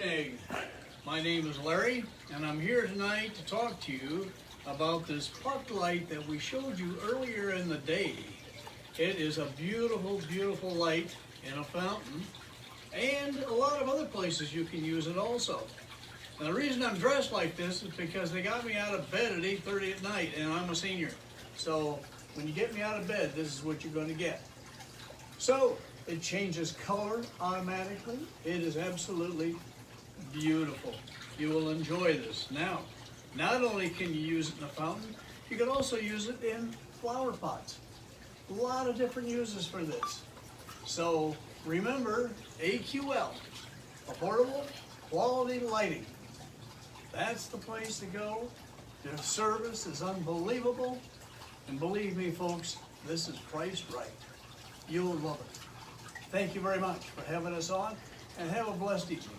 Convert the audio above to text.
evening. My name is Larry, and I'm here tonight to talk to you about this puck light that we showed you earlier in the day. It is a beautiful, beautiful light in a fountain, and a lot of other places you can use it also. And the reason I'm dressed like this is because they got me out of bed at 8:30 at night, and I'm a senior. So when you get me out of bed, this is what you're going to get. So it changes color automatically. It is absolutely beautiful. You will enjoy this. Now, not only can you use it in a fountain, you can also use it in flower pots. A lot of different uses for this. So remember, AQL, affordable quality lighting. That's the place to go. Their service is unbelievable. And believe me, folks, this is priced right. You will love it. Thank you very much for having us on, and have a blessed evening.